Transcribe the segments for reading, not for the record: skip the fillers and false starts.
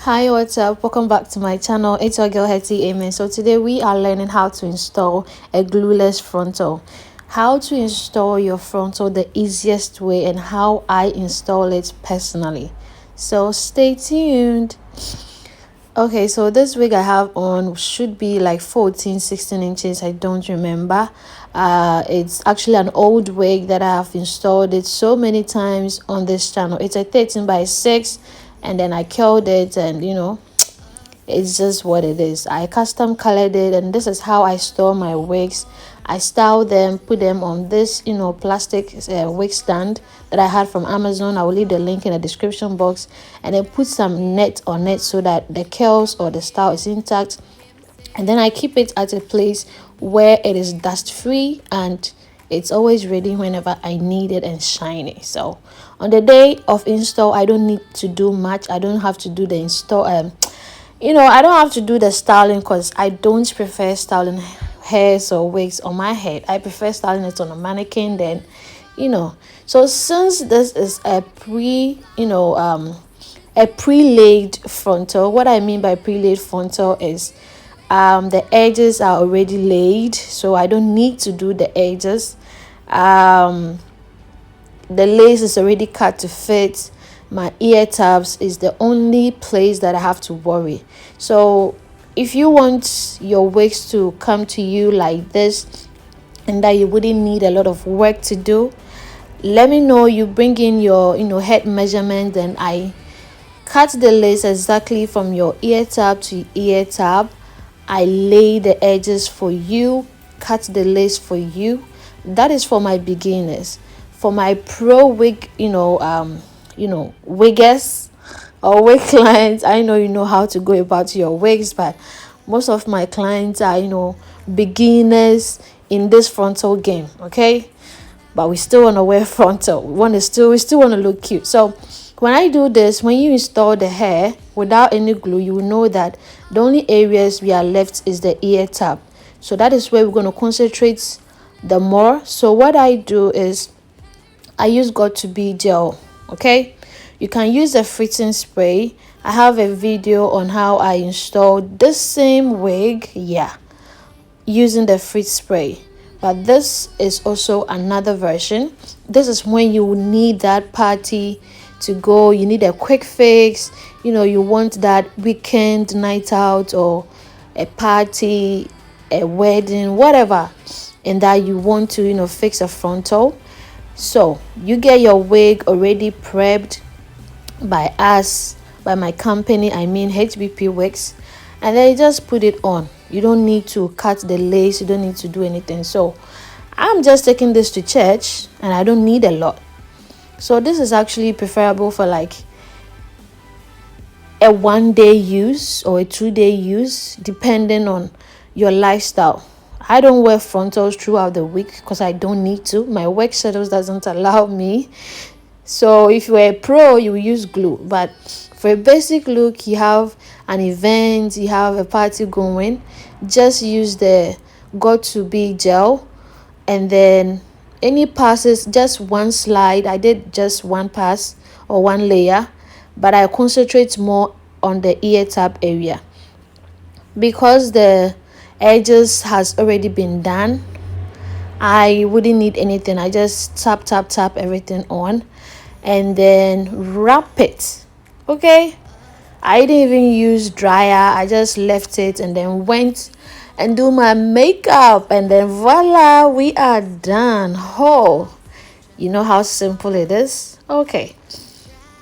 Hi, what's up? Welcome back to my channel. It's your girl HettyAmens. So today we are learning how to install a glueless frontal. How to install your frontal the easiest way and how I install it personally. So stay tuned. Okay, so this wig I have on should be like 14-16 inches. I don't remember. It's actually an old wig that I have installed it so many times on this channel. It's a 13x6, and then I curled it, and it's just what it is. I custom colored it, and this is how I store my wigs. I style them, put them on this plastic wig stand that I had from Amazon. I will leave the link in the description box, and then put some net on it so that the curls or the style is intact. And then I keep it at a place where it is dust free and it's always ready whenever I need it and shiny. So on the day of install, I don't need to do much. I don't have to do the install I don't have to do the styling because I don't prefer styling hairs or wigs on my head. I prefer styling it on a mannequin. Then so since this is a pre-laid frontal, what I mean by pre-laid frontal is the edges are already laid, so I don't need to do the edges. The lace is already cut to fit. My ear tabs is the only place that I have to worry. So if you want your wigs to come to you like this and that you wouldn't need a lot of work to do, let me know. You bring in your head measurement, and I cut the lace exactly from your ear tab to ear tab. I lay the edges for you, cut the lace for you. That is for my beginners. For my pro wig wiggers or wig clients, I know you know how to go about your wigs, but most of my clients are beginners in this frontal game. Okay, but we still want to wear frontal. We still want to look cute. So when I do this, when you install the hair without any glue, you will know that the only areas we are left is the ear tab. So that is where we're going to concentrate the more. So what I do is I use got2b gel. Okay, you can use a fritting spray. I have a video on how I installed this same wig, using the frit spray, but this is also another version. This is when you need that party to go, you need a quick fix, you want that weekend night out or a party, a wedding, whatever, and that you want to fix a frontal. So you get your wig already prepped by my company, I mean HBP Wigs, and then you just put it on. You don't need to cut the lace, you don't need to do anything. So I'm just taking this to church and I don't need a lot. So this is actually preferable for like a 1-day use or a 2-day use, depending on your lifestyle. I don't wear frontals throughout the week because I don't need to. My work schedules doesn't allow me. So if you're a pro, you will use glue. But for a basic look, you have an event, you have a party going, just use the got2b gel, and then any passes, just one slide. I did just one pass or one layer, but I concentrate more on the ear tab area because the edges has already been done. I wouldn't need anything. I just tap everything on and then wrap it. Okay, I didn't even use dryer. I just left it and then went and do my makeup, and then voila, we are done. Oh, you know how simple it is. Okay,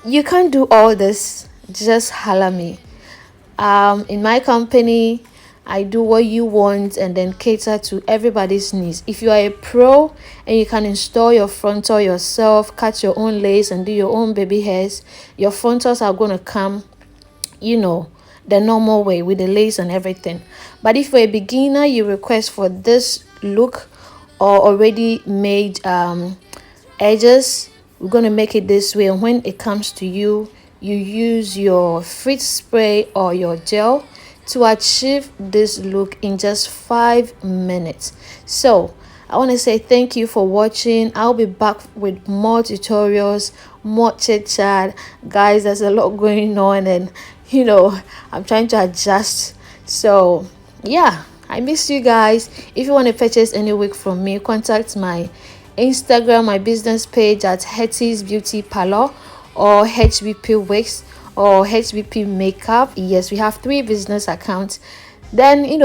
you can't do all this, just holler me. In my company, I do what you want and then cater to everybody's needs. If you are a pro and you can install your frontal yourself, cut your own lace and do your own baby hairs, your frontals are going to come the normal way with the lace and everything. But if you're a beginner, you request for this look or already made edges, we're going to make it this way. And when it comes to you, you use your frit spray or your gel to achieve this look in just 5 minutes. So I want to say thank you for watching. I'll be back with more tutorials, more chit chat. Guys, there's a lot going on, and I'm trying to adjust. So yeah, I miss you guys. If you want to purchase any wig from me, contact my Instagram, my business page at Hetty's Beauty Parlor, or HBP Wigs, or HBP Makeup. Yes, we have 3 business accounts. Then in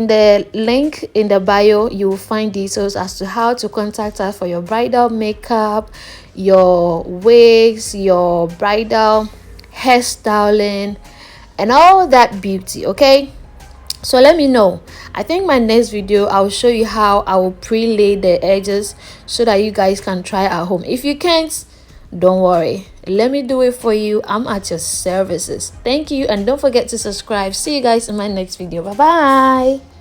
the link in the bio, you will find details as to how to contact us for your bridal makeup, your wigs, your bridal hairstyling, and all that beauty. Okay, so let me know. I think my next video I'll show you how I will pre-lay the edges so that you guys can try at home. If you can't, don't worry, let me do it for you. I'm at your services. Thank you, and don't forget to subscribe. See you guys in my next video. Bye bye.